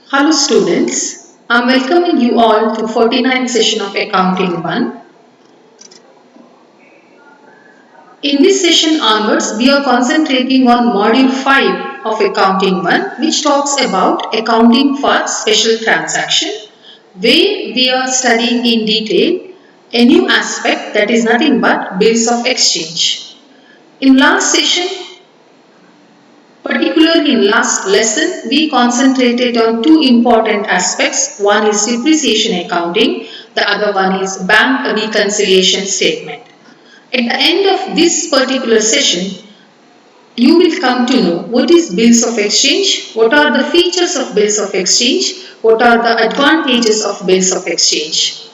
Hello students, I'm welcoming you all to 49th session of Accounting 1. In this session onwards, we are concentrating on Module 5 of Accounting 1, which talks about accounting for special transaction, where we are studying in detail a new aspect that is nothing but bills of exchange. In last session, particularly in last lesson, we concentrated on two important aspects. One is depreciation accounting, the other one is bank reconciliation statement. At the end of this particular session, you will come to know what is bills of exchange, what are the features of bills of exchange, what are the advantages of bills of exchange.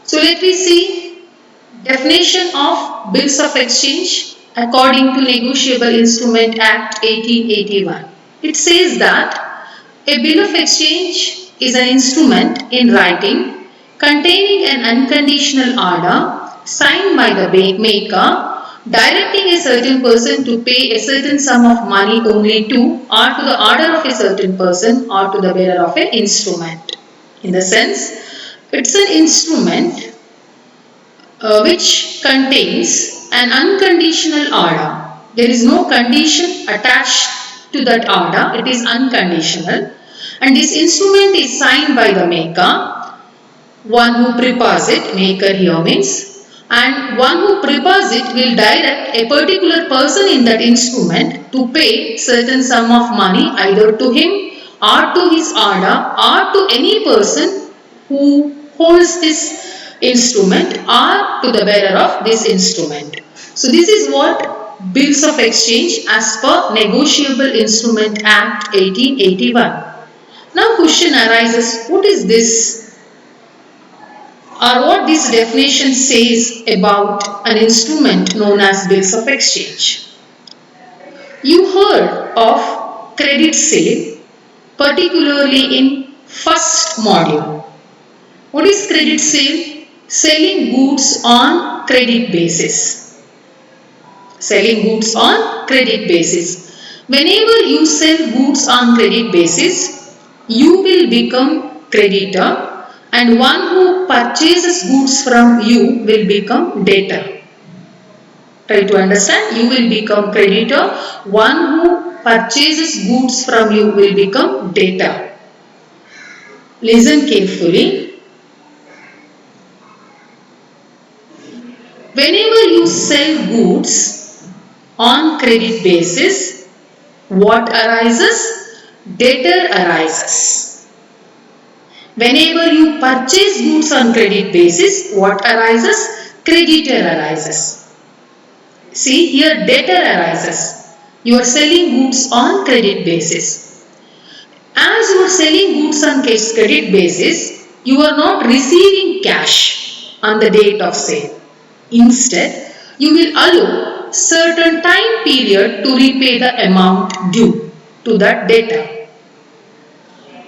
So let me see definition of bills of exchange according to Negotiable Instrument Act 1881. It says that a bill of exchange is an instrument in writing containing an unconditional order signed by the maker directing a certain person to pay a certain sum of money only to or to the order of a certain person or to the bearer of an instrument. In the sense, it's an instrument which contains an unconditional order. There is no condition attached to that order. It is unconditional. And this instrument is signed by the maker, one who prepares it, maker here means, and one who prepares it will direct a particular person in that instrument to pay certain sum of money either to him or to his order or to any person who holds this instrument or to the bearer of this instrument. So this is what bills of exchange as per Negotiable Instrument Act 1881. Now question arises, what is this or what this definition says about an instrument known as bills of exchange? You heard of credit sale, particularly in first module. What is credit sale? Selling goods on credit basis. Selling goods on credit basis. Whenever you sell goods on credit basis, you will become creditor and one who purchases goods from you will become debtor. Try to understand, you will become creditor, one who purchases goods from you will become debtor. Listen carefully. Whenever you sell goods on credit basis, what arises? Debtor arises. Whenever you purchase goods on credit basis, what arises? Creditor arises. See here, debtor arises. You are selling goods on credit basis. As you are selling goods on credit basis, you are not receiving cash on the date of sale. Instead, you will allow certain time period to repay the amount due to that debtor.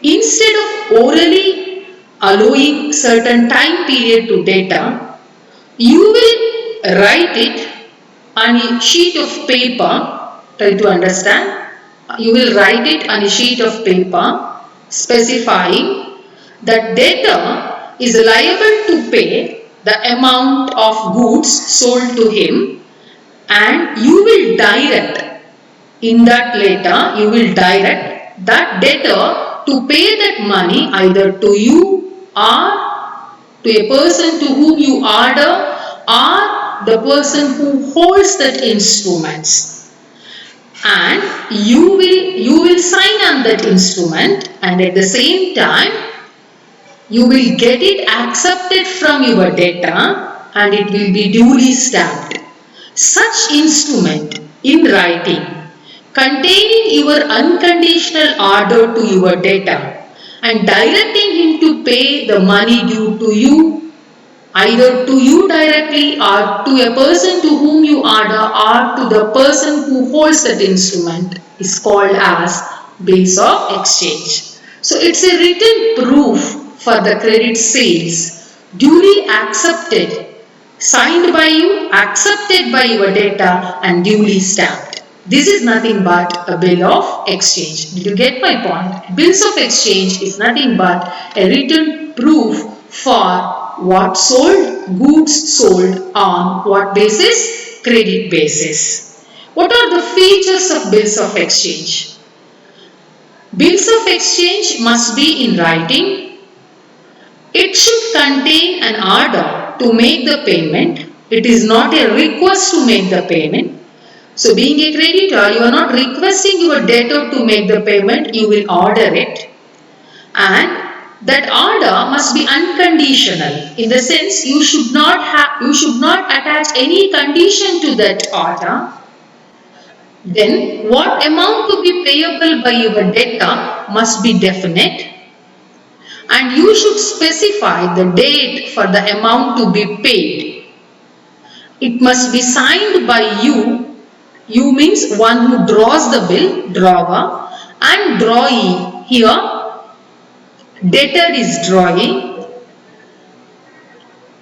Instead of orally allowing certain time period to debtor, you will write it on a sheet of paper. Try to understand. You will write it on a sheet of paper specifying that debtor is liable to pay the amount of goods sold to him, and you will direct in that letter, you will direct that debtor to pay that money either to you or to a person to whom you order or the person who holds that instruments, and you will sign on that instrument, and at the same time you will get it accepted from your debtor and it will be duly stamped. Such instrument in writing containing your unconditional order to your debtor and directing him to pay the money due to you, either to you directly or to a person to whom you order or to the person who holds that instrument, is called as bills of exchange. So it's a written proof for the credit sales, duly accepted, signed by you, accepted by your debtor and duly stamped. This is nothing but a bill of exchange. Did you get my point? Bills of exchange is nothing but a written proof for what sold, goods sold on what basis? Credit basis. What are the features of bills of exchange? Bills of exchange must be in writing. It should contain an order to make the payment. It is not a request to make the payment. So being a creditor, you are not requesting your debtor to make the payment, you will order it. And that order must be unconditional. In the sense, you should not attach any condition to that order. Then what amount to be payable by your debtor must be definite. And you should specify the date for the amount to be paid. It must be signed by you. You means one who draws the bill, drawer, and drawee. Here, debtor is drawee.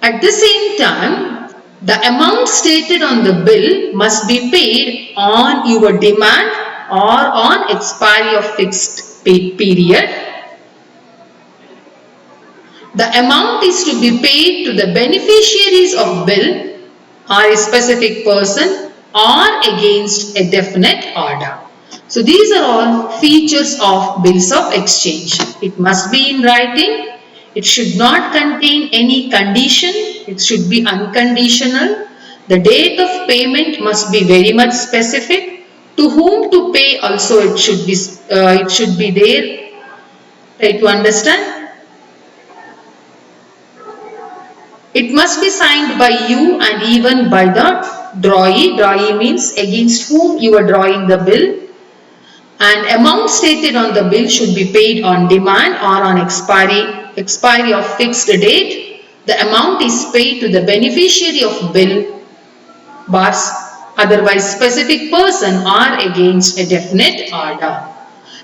At the same time, the amount stated on the bill must be paid on your demand or on expiry of fixed period. The amount is to be paid to the beneficiaries of bill or a specific person or against a definite order. So these are all features of bills of exchange. It must be in writing. It should not contain any condition. It should be unconditional. The date of payment must be very much specific. To whom to pay also it should be there. Try to understand. It must be signed by you and even by the drawee. Drawee means against whom you are drawing the bill. And amount stated on the bill should be paid on demand or on expiry of fixed date. The amount is paid to the beneficiary of bill, bars, otherwise specific person or against a definite order.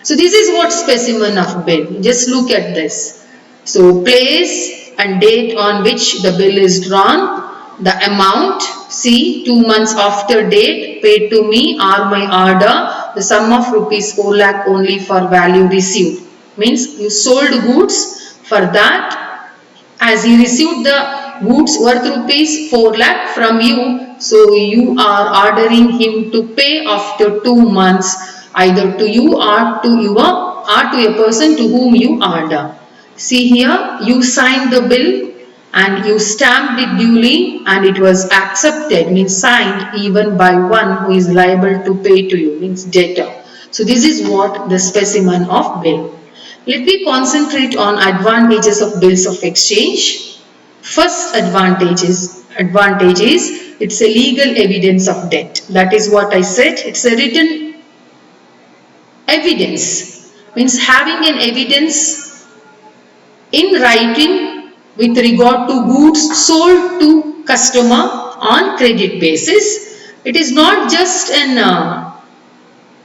So this is what specimen of bill. Just look at this. So place and date on which the bill is drawn, the amount, see 2 months after date paid to me or my order, the sum of rupees 4 lakh only for value received. Means you sold goods, for that as he received the goods worth rupees 4 lakh from you, so you are ordering him to pay after 2 months either to you or to a person to whom you order. See here, you signed the bill and you stamped it duly and it was accepted, means signed even by one who is liable to pay to you, means debtor. So this is what the specimen of bill. Let me concentrate on advantages of bills of exchange. First advantage is it's a legal evidence of debt. That is what I said. It's a written evidence, means having an evidence in writing with regard to goods sold to customer on credit basis. It is not just an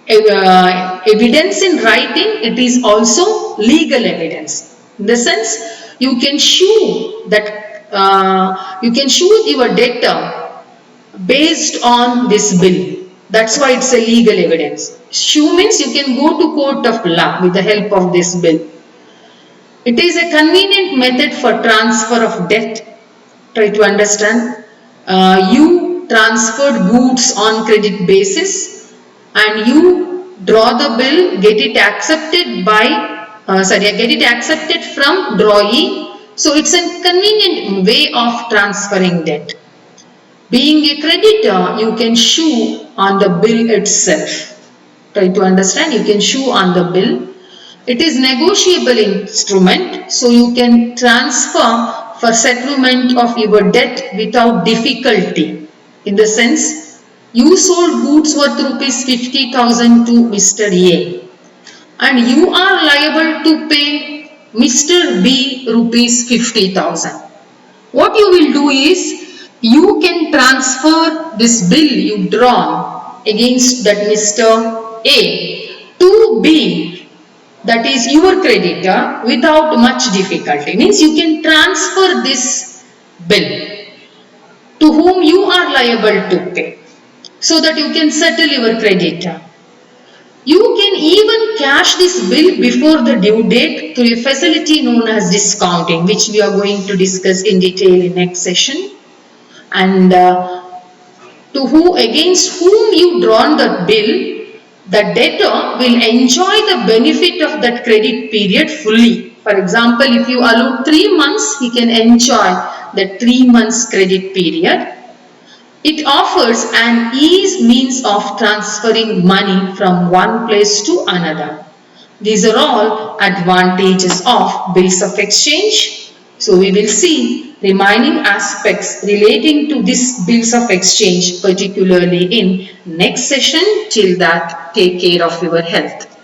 evidence in writing, it is also legal evidence. In the sense, you can show that you can show your debtor based on this bill. That's why it's a legal evidence. Show means you can go to court of law with the help of this bill. It is a convenient method for transfer of debt. Try to understand. You transferred goods on credit basis and you draw the bill, get it accepted from drawee. So it's a convenient way of transferring debt. Being a creditor, you can show on the bill itself. Try to understand. You can show on the bill. It is negotiable instrument, so you can transfer for settlement of your debt without difficulty. In the sense, you sold goods worth rupees 50,000 to Mr. A and you are liable to pay Mr. B rupees 50,000. What you will do is, you can transfer this bill you drawn against that Mr. A to B, that is your creditor, without much difficulty. Means you can transfer this bill to whom you are liable to pay. so that you can settle your creditor. You can even cash this bill before the due date through a facility known as discounting, which we are going to discuss in detail in next session. And against whom you drawn that bill, the debtor will enjoy the benefit of that credit period fully. For example, if you allow 3 months, he can enjoy the 3 months credit period. It offers an easy means of transferring money from one place to another. These are all advantages of bills of exchange. So we will see remaining aspects relating to these bills of exchange, particularly in next session. Till that, take care of your health.